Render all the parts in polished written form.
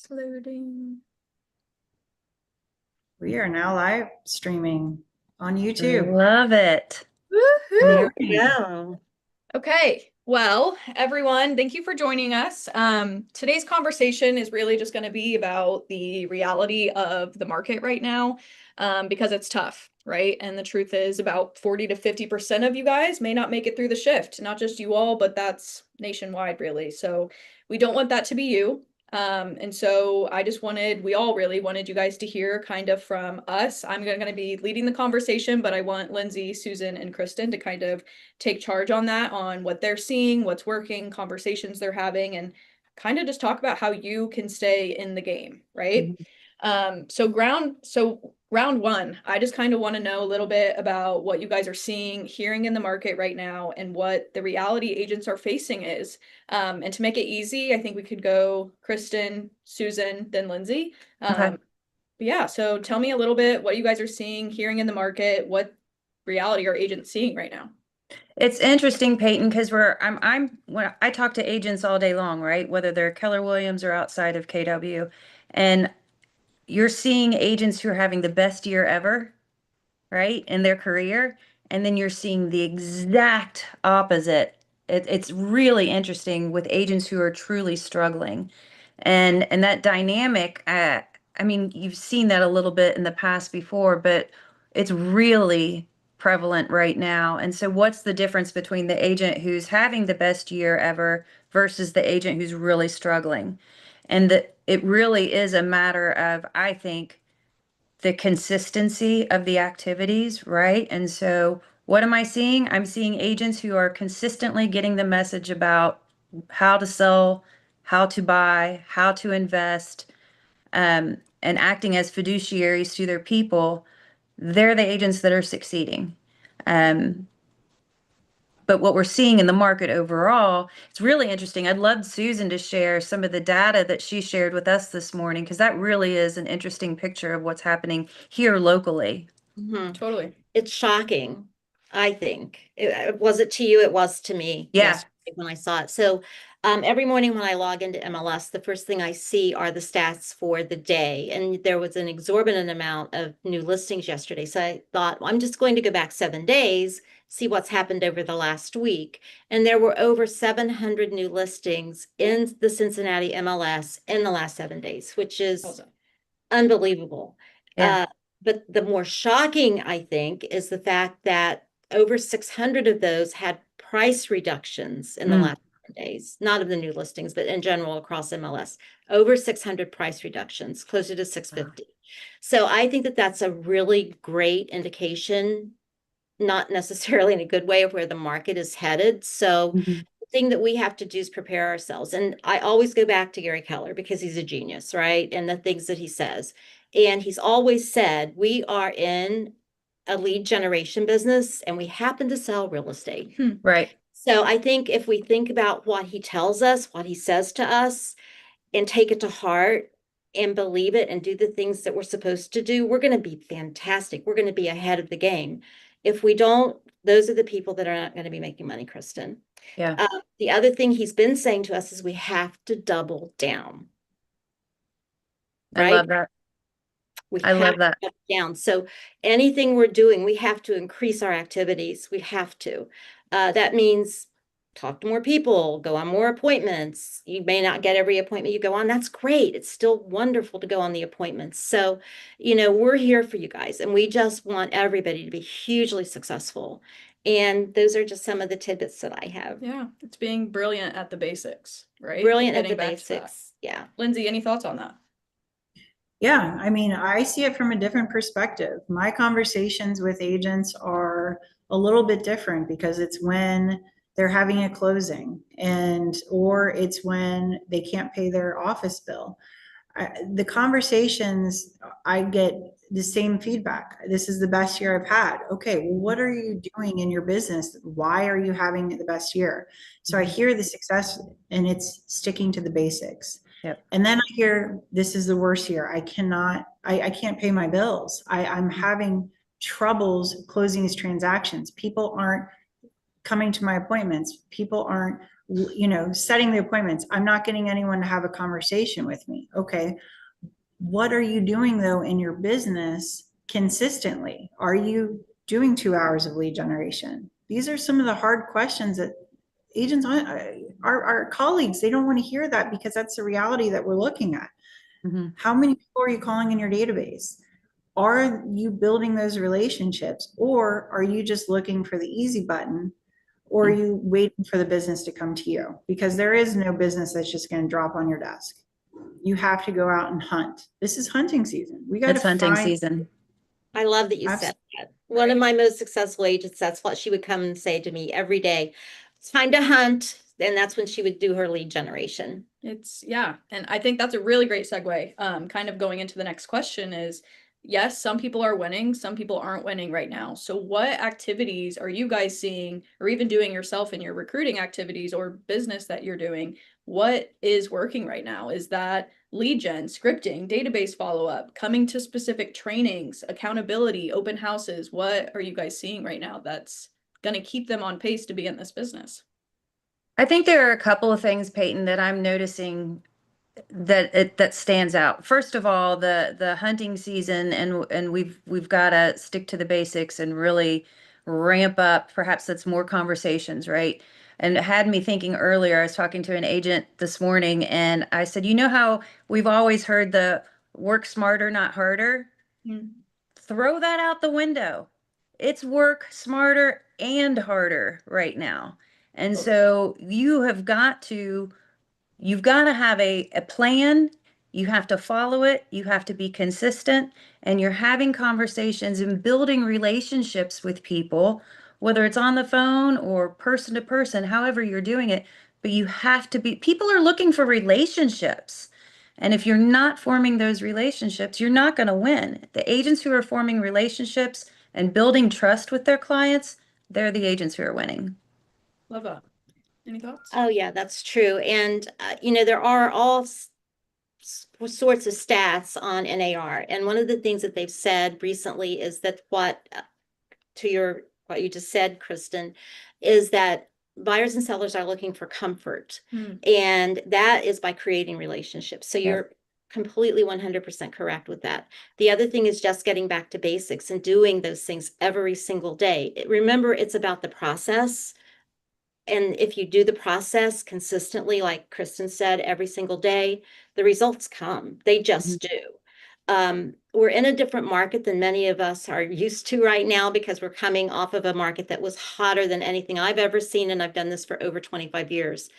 Just loading. We are now live streaming on YouTube. Love it. Woohoo! Yeah. Okay, well, everyone, thank you for joining us. Today's conversation is really just going to be about the reality of the market right now, because it's tough, right? And the truth is about 40 to 50% of you guys may not make it through the shift, not just you all, but that's nationwide, really. So we don't want that to be you. And so we all really wanted you guys to hear kind of from us. I'm going to be leading the conversation, but I want Lindsay, Susan, and Kristen to kind of take charge on that, on what they're seeing, what's working, conversations they're having, and kind of just talk about how you can stay in the game, right? So round one, I just kind of want to know a little bit about what you guys are seeing, hearing in the market right now, and what the reality agents are facing is. And to make it easy, I think we could go Kristen, Susan, then Lindsay. Okay. But yeah, so tell me a little bit what you guys are seeing, hearing in the market, what reality are agents seeing right now? It's interesting, Peyton, because when I talk to agents all day long, right? Whether they're Keller Williams or outside of KW, and you're seeing agents who are having the best year ever, right, in their career, and then you're seeing the exact opposite. It's really interesting with agents who are truly struggling, and that dynamic. I mean, you've seen that a little bit in the past before, but it's really prevalent right now. And so, what's the difference between the agent who's having the best year ever versus the agent who's really struggling? And that it really is a matter of, I think, the consistency of the activities, right? And so, what am I seeing? I'm seeing agents who are consistently getting the message about how to sell, how to buy, how to invest, and acting as fiduciaries to their people. They're the agents that are succeeding. Um, but what we're seeing in the market overall, it's really interesting. I'd love Susan to share some of the data that she shared with us this morning, because that really is an interesting picture of what's happening here locally. Totally. It's shocking, I think. Was it to you? It was to me Yeah. yesterday when I saw it. So every morning when I log into MLS, the first thing I see are the stats for the day. And there was an exorbitant amount of new listings yesterday. So I thought, well, I'm just going to go back 7 days, see what's happened over the last week. And there were over 700 new listings in the Cincinnati MLS in the last 7 days, which is Awesome. unbelievable. Yeah. But the more shocking, I think, is the fact that over 600 of those had price reductions in the last 7 days, not of the new listings, but in general across MLS, over 600 price reductions, closer to 650. So I think that that's a really great indication, not necessarily in a good way, of where the market is headed. So Mhm. the thing that we have to do is prepare ourselves. And I always go back to Gary Keller because he's a genius, right? And the things that he says. And he's always said, we are in a lead generation business and we happen to sell real estate. Right. So I think if we think about what he tells us, what he says to us, and take it to heart and believe it and do the things that we're supposed to do, we're going to be fantastic. We're going to be ahead of the game. If we don't, those are the people that are not going to be making money, Kristen. Yeah. The other thing he's been saying to us is we have to double down. I Right? love that. We I have love to that. double down. So anything we're doing, we have to increase our activities. We have to. That means talk to more people, go on more appointments. You may not get every appointment you go on. That's great. It's still wonderful to go on the appointments. So, we're here for you guys and we just want everybody to be hugely successful. And those are just some of the tidbits that I have. Yeah, it's being brilliant at the basics, right? Brilliant at Getting the back to that. basics. Yeah. Lindsay, any thoughts on that? Yeah, I mean, I see it from a different perspective. My conversations with agents are a little bit different because it's when they're having a closing or it's when they can't pay their office bill. The conversations, I get the same feedback. This is the best year I've had. Okay, well, what are you doing in your business? Why are you having the best year? So I hear the success and it's sticking to the basics. Yep. And then I hear this is the worst year. I can't pay my bills. I'm having troubles closing these transactions. People aren't coming to my appointments. People aren't setting the appointments. I'm not getting anyone to have a conversation with me. Okay. What are you doing though in your business consistently? Are you doing 2 hours of lead generation? These are some of the hard questions that agents, our colleagues, they don't want to hear that because that's the reality that we're looking at. Mhm. How many people are you calling in your database? Are you building those relationships, or are you just looking for the easy button, or are you waiting for the business to come to you? Because there is no business that's just going to drop on your desk. You have to go out and hunt. This is hunting season. We got to It's hunting find. season. I love that you said that. One of my most successful agents, that's what she would come and say to me every day. It's time to hunt. And that's when she would do her lead generation. Yeah. And I think that's a really great segue. Kind of going into the next question is, yes, some people are winning, some people aren't winning right now. So what activities are you guys seeing or even doing yourself in your recruiting activities or business that you're doing? What is working right now? Is that lead gen, scripting, database follow-up, coming to specific trainings, accountability, open houses? What are you guys seeing right now that's going to keep them on pace to be in this business? I think there are a couple of things, Peyton, that I'm noticing that stands out. First of all, the hunting season, and we've got to stick to the basics and really ramp up. Perhaps that's more conversations, right? And it had me thinking earlier. I was talking to an agent this morning, and I said, you know how we've always heard the work smarter, not harder? Throw that out the window. It's work smarter and harder right now. And so you've got to have a plan. You have to follow it. You have to be consistent, and you're having conversations and building relationships with people, whether it's on the phone or person to person, however you're doing it. But you have to be, people are looking for relationships. And if you're not forming those relationships, you're not going to win. The agents who are forming relationships and building trust with their clients, they're the agents who are winning. Love that. Any thoughts? Oh, yeah, that's true. And, there are all sorts of stats on NAR. And one of the things that they've said recently is that what you just said, Kristen, is that buyers and sellers are looking for comfort. And that is by creating relationships. So you're completely 100% correct with that. The other thing is just getting back to basics and doing those things every single day. Remember, it's about the process. And if you do the process consistently, like Kristen said, every single day, the results come. They just do. We're in a different market than many of us are used to right now because we're coming off of a market that was hotter than anything I've ever seen. And I've done this for over 25 years.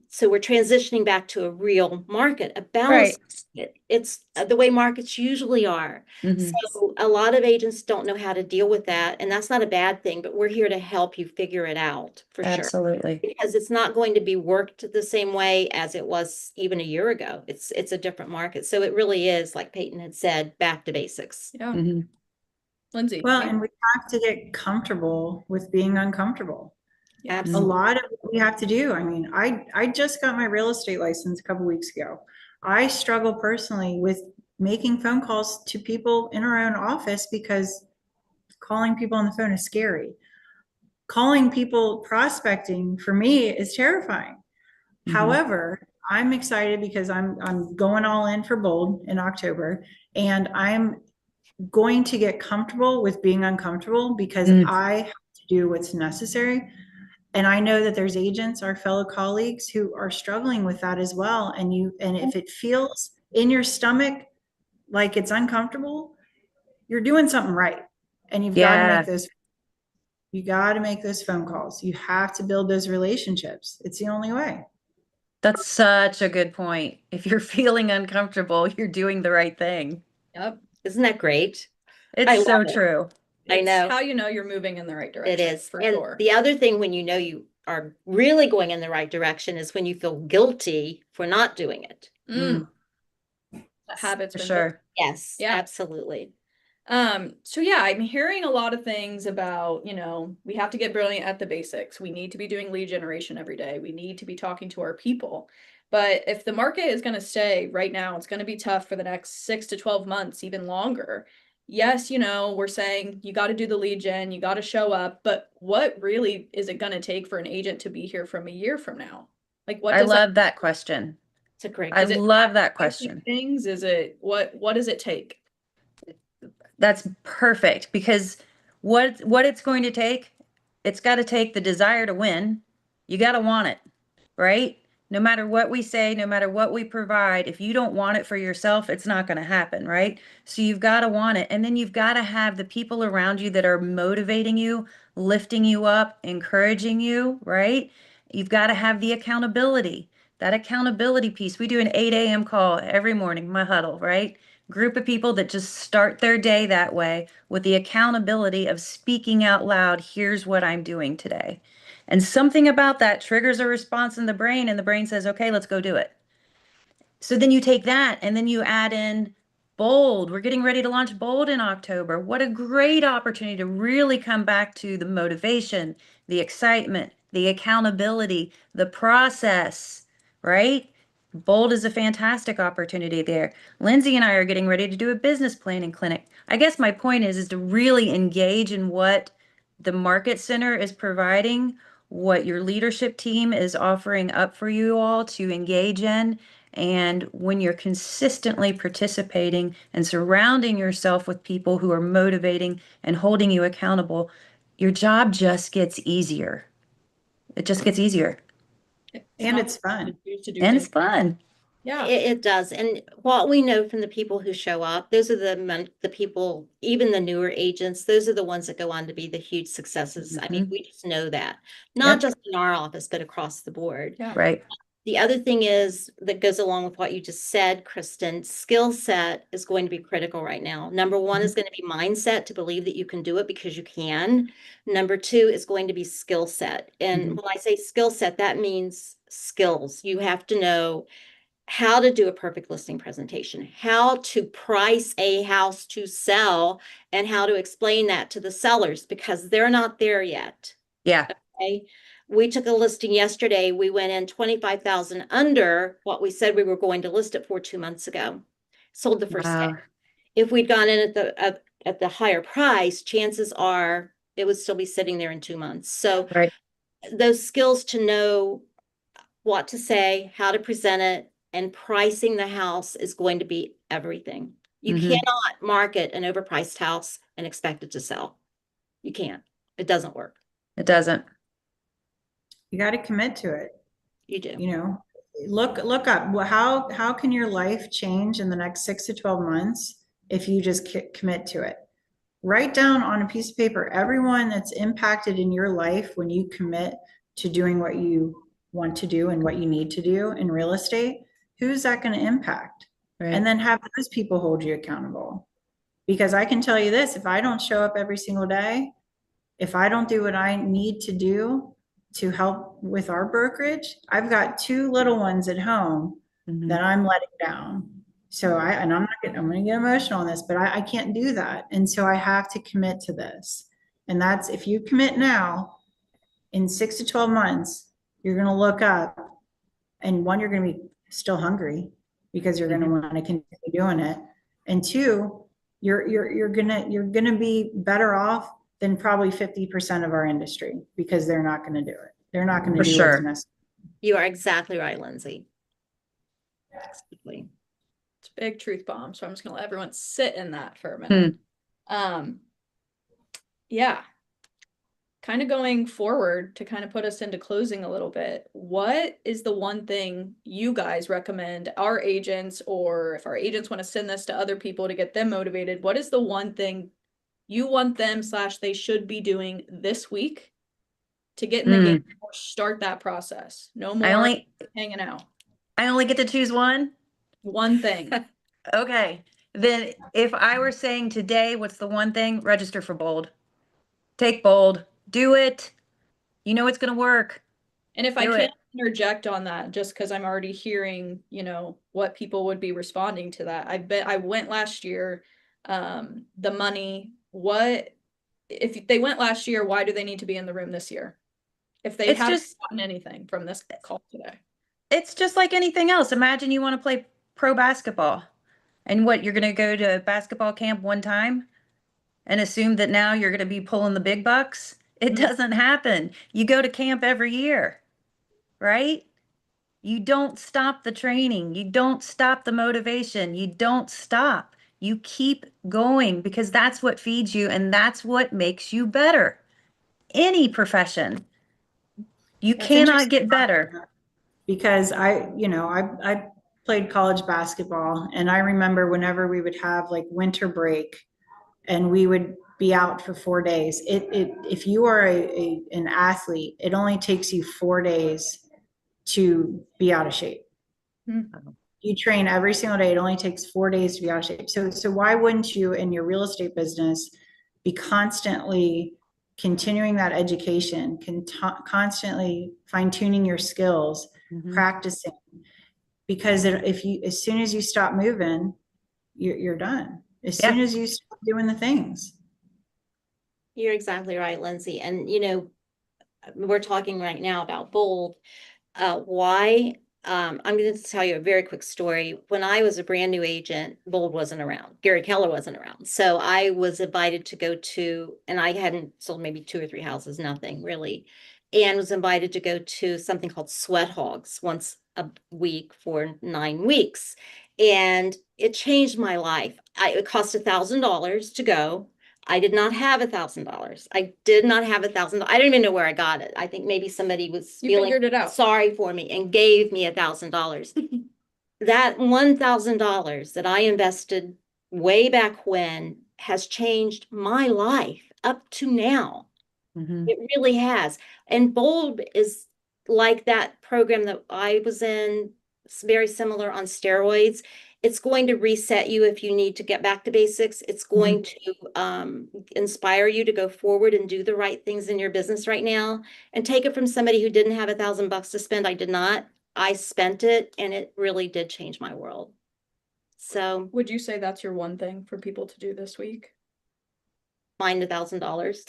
So we're transitioning back to a real market, a balanced market. It's the way markets usually are. So a lot of agents don't know how to deal with that. And that's not a bad thing, but we're here to help you figure it out for sure. Absolutely. Because it's not going to be worked the same way as it was even a year ago. It's a different market. So it really is, like Peyton had said, back to basics. Yeah. Lindsay. Well, and we have to get comfortable with being uncomfortable. Absolutely. A lot of what we have to do. I mean, I just got my real estate license a couple weeks ago. I struggle personally with making phone calls to people in our own office because calling people on the phone is scary. Calling people, prospecting for me is terrifying. However, I'm excited because I'm going all in for Bold in October, and I'm going to get comfortable with being uncomfortable because I have to do what's necessary. And I know that there's agents, our fellow colleagues, who are struggling with that as well. And if it feels in your stomach like it's uncomfortable, you're doing something right. And you've got to make those phone calls. You have to build those relationships. It's the only way. That's such a good point. If you're feeling uncomfortable, you're doing the right thing. Yep. Isn't that great? It's so true. I know. It's how you know you're moving in the right direction. It is. For and sure. The other thing when you know you are really going in the right direction is when you feel guilty for not doing it. That habit's For been sure. built. Yes, Yeah. absolutely. So yeah, I'm hearing a lot of things about, we have to get brilliant at the basics. We need to be doing lead generation every day. We need to be talking to our people. But if the market is going to stay right now, it's going to be tough for the next 6 to 12 months, even longer. yes, you know, we're saying you got to do the lead gen, you got to show up, but what really is it going to take for an agent to be here from a year from now? Like, what I does that, love that question. It's a great I is it love that basic question. things? Is it what does it take? That's perfect because what it's going to take, it's got to take the desire to win. You got to want it, right? No matter what we say, no matter what we provide, if you don't want it for yourself, it's not going to happen, right? So you've got to want it. And then you've got to have the people around you that are motivating you, lifting you up, encouraging you, right? You've got to have the accountability. That accountability piece. We do an 8 a.m. call every morning, my huddle, right? Group of people that just start their day that way with the accountability of speaking out loud, here's what I'm doing today. And something about that triggers a response in the brain, and the brain says, okay, let's go do it. So then you take that and then you add in Bold. We're getting ready to launch Bold in October. What a great opportunity to really come back to the motivation, the excitement, the accountability, the process, right? Bold is a fantastic opportunity there. Lindsay and I are getting ready to do a business planning clinic. I guess my point is to really engage in what the Market Center is providing, what your leadership team is offering up for you all to engage in. And when you're consistently participating and surrounding yourself with people who are motivating and holding you accountable, your job just gets easier. It just gets easier. And not it's fun. to choose to do And it's things. fun. Yeah. It does. And what we know from the people who show up, those are the people, even the newer agents, those are the ones that go on to be the huge successes. I mean, we just know that, not Yep. just in our office, but across the board. Yeah. Right. The other thing is that goes along with what you just said, Kristen, skill set is going to be critical right now. Number one is going to be mindset to believe that you can do it because you can. Number two is going to be skill set. And Mhm. when I say skill set, that means skills. You have to know how to do a perfect listing presentation, how to price a house to sell, and how to explain that to the sellers because they're not there yet. Yeah. Okay. We took a listing yesterday. We went in 25,000 under what we said we were going to list it for 2 months ago. Sold the first day. Wow. If we'd gone in at the higher price, chances are it would still be sitting there in 2 months. So Right. those skills to know what to say, how to present it, and pricing the house is going to be everything. You Mhm. cannot market an overpriced house and expect it to sell. You can't. It doesn't work. It doesn't. You got to commit to it. You do. You know, look up, well, how can your life change in the next 6 to 12 months if you just commit to it? Write down on a piece of paper everyone that's impacted in your life when you commit to doing what you want to do and what you need to do in real estate. Who's that going to impact? Right. And then have those people hold you accountable. Because I can tell you this, if I don't show up every single day, if I don't do what I need to do to help with our brokerage, I've got 2 little ones at home Mhm. that I'm letting down. So I'm going to get emotional on this, but I can't do that. And so I have to commit to this. And that's, if you commit now, in 6 to 12 months, you're going to look up, and one, you're going to be still hungry because you're going to want to continue doing it. And two, you're going to be better off than probably 50% of our industry because they're not going to do it. They're not going to For do sure. what's necessary. You are exactly right, Lindsay. Exactly. It's a big truth bomb. So I'm just gonna let everyone sit in that for a minute. Yeah. Kind of going forward to kind of put us into closing a little bit. What is the one thing you guys recommend our agents, or if our agents want to send this to other people to get them motivated, what is the one thing you want them / they should be doing this week to get in the game or start that process? No more hanging out. I only get to choose one. One thing. Okay. Then if I were saying today, what's the one thing? Register for Bold. Take Bold. Do it. You know it's going to work. And if I Do can it. interject on that, just because I'm already hearing, you know, what people would be responding to that. I bet I went last year. The money, what if they went last year, why do they need to be in the room this year? If they It's haven't just gotten anything from this call today. it's just like anything else. Imagine you want to play pro basketball. And what, you're going to go to basketball camp one time? and assume that now you're going to be pulling the big bucks. It Mhm. doesn't happen. You go to camp every year, right? You don't stop the training. You don't stop the motivation. You don't stop. You keep going because that's what feeds you and that's what makes you better. Any profession. You That's cannot interesting get better. because I played college basketball, and I remember whenever we would have like winter break and we would be out for 4 days. If you are an athlete, it only takes you 4 days to be out of shape. Mhm. You train every single day. It only takes 4 days to be out of shape. So why wouldn't you in your real estate business be constantly continuing that education, constantly fine tuning your skills, Mhm. practicing? Because as soon as you stop moving, you're done. As soon Yeah. as you stop doing the things. You're exactly right, Lindsay. And we're talking right now about Bold. Why? I'm going to tell you a very quick story. When I was a brand new agent, Bold wasn't around. Gary Keller wasn't around. So I was invited to go to, and I hadn't sold maybe 2 or 3 houses, nothing really, and was invited to go to something called Sweat Hogs once a week for 9 weeks. And it changed my life. It cost $1,000 to go. I did not have $1,000. I did not have $1,000. I don't even know where I got it. I think maybe somebody was You feeling figured it out. sorry for me and gave me $1,000. That $1,000 that I invested way back when has changed my life up to now. Mhm. It really has. And Bold is like that program that I was in. It's very similar on steroids. It's going to reset you if you need to get back to basics. It's going to inspire you to go forward and do the right things in your business right now. And take it from somebody who didn't have $1,000 to spend. I did not. I spent it, and it really did change my world. So Would you say that's your one thing for people to do this week? find $1,000.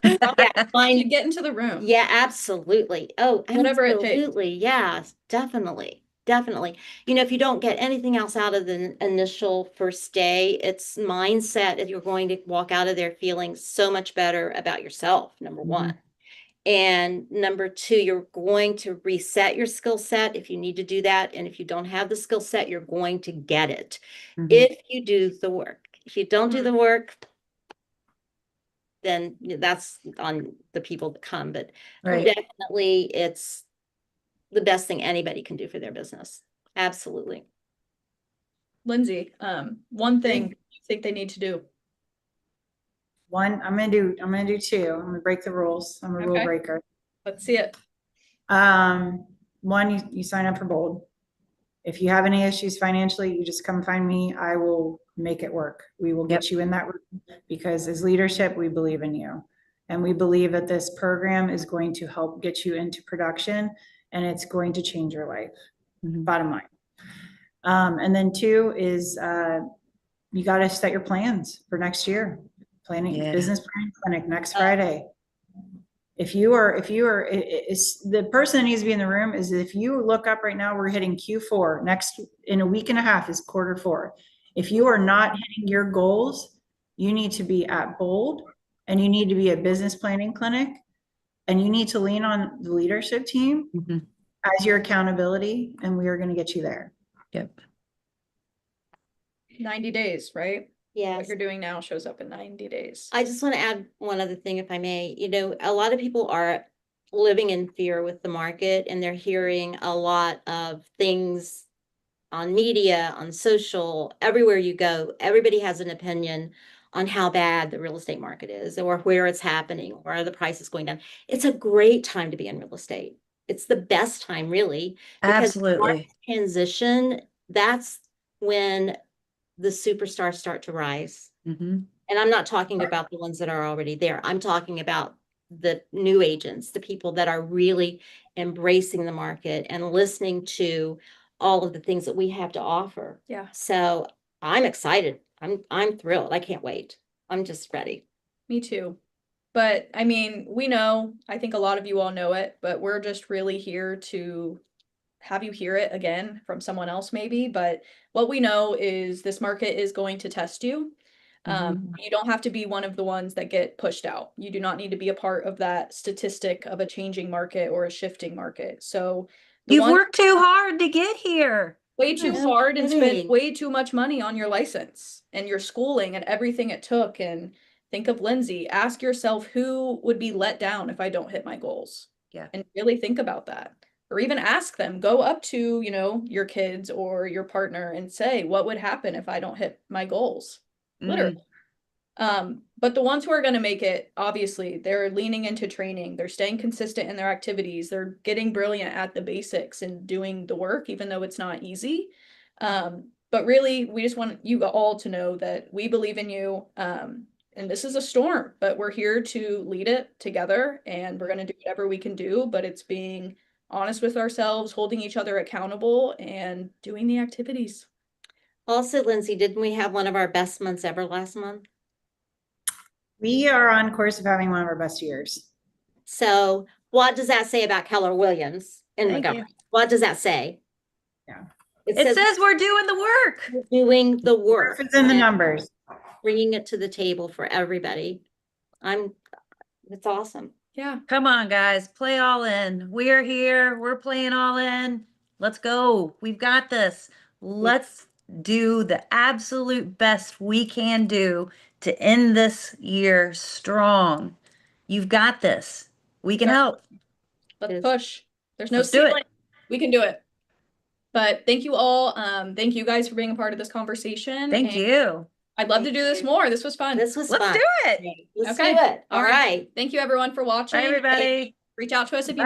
Yeah, To find. get into the room. Yeah, absolutely. Oh, Whatever it takes. absolutely. Yeah, definitely. Definitely. If you don't get anything else out of the initial first day, it's mindset that you're going to walk out of there feeling so much better about yourself, number one. And number two, you're going to reset your skill set if you need to do that. And if you don't have the skill set, you're going to get it Mhm. if you do the work. If you don't do Mhm. the work, then that's on the people that come. But Right. definitely, it's the best thing anybody can do for their business. Absolutely. Lindsay, one thing you think they need to do? I'm gonna do two. I'm gonna break the rules. I'm a rule Okay. breaker. Let's see it. One, you sign up for Bold. If you have any issues financially, you just come find me. I will make it work. We will get you in that room because as leadership, we believe in you. And we believe that this program is going to help get you into production and it's going to change your life. Mhm. Bottom line. And then two is you got to set your plans for next year. Yeah. Business planning clinic next Friday. If you are, it's the person that needs to be in the room is if you look up right now, we're hitting Q4 next in a week and a half is Q4. If you are not hitting your goals, you need to be at Bold and you need to be at business planning clinic and you need to lean on the leadership team Mhm. as your accountability and we are going to get you there. Yep. 90 days, right? What Yes. you're doing now shows up in 90 days. I just want to add one other thing, if I may. A lot of people are living in fear with the market, and they're hearing a lot of things on media, on social, everywhere you go. Everybody has an opinion on how bad the real estate market is, or where it's happening, or the price is going down. It's a great time to be in real estate. It's the best time, really, because Absolutely. transition, that's when the superstars start to rise. Mhm. And I'm not talking about the ones that are already there. I'm talking about the new agents, the people that are really embracing the market and listening to all of the things that we have to offer. Yeah. So I'm excited. I'm thrilled. I can't wait. I'm just ready. Me too. But I mean, we know, I think a lot of you all know it, but we're just really here to have you hear it again from someone else maybe. But what we know is this market is going to test you. You don't have to be one of the ones that get pushed out. You do not need to be a part of that statistic of a changing market or a shifting market. So the You've ones worked too hard to get here. way too No hard and spent kidding. way too much money on your license and your schooling and everything it took. And think of Lindsay, ask yourself who would be let down if I don't hit my goals. Yeah. And really think about that. Or even ask them, go up to, your kids or your partner and say, what would happen if I don't hit my goals? Literally. But the ones who are going to make it, obviously, they're leaning into training, they're staying consistent in their activities, they're getting brilliant at the basics and doing the work, even though it's not easy. But really, we just want you all to know that we believe in you. And this is a storm, but we're here to lead it together, and we're going to do whatever we can do, but it's being honest with ourselves, holding each other accountable, and doing the activities. Also, Lindsay, didn't we have one of our best months ever last month? We are on course of having one of our best years. So what does that say about Keller Williams in Thank you. Montgomery? What does that say? Yeah. It It says says we're doing the work. we're doing the work. It's in the and numbers. Bringing it to the table for everybody. It's awesome. Yeah. Come on, guys, play all in. We're here. We're playing all in. Let's go. We've got this. Let's do the absolute best we can do to end this year strong. You've got this. We can Yeah. help. Let's Yes. push. There's no Let's do it. ceiling. We can do it. But thank you all. Thank you guys for being a part of this conversation. Thank and you. I'd love to do this more. This was fun. This was Let's fun. do it. Let's Okay. do it. All All right. right. Thank you everyone for watching. Bye, everybody. Reach out to us if you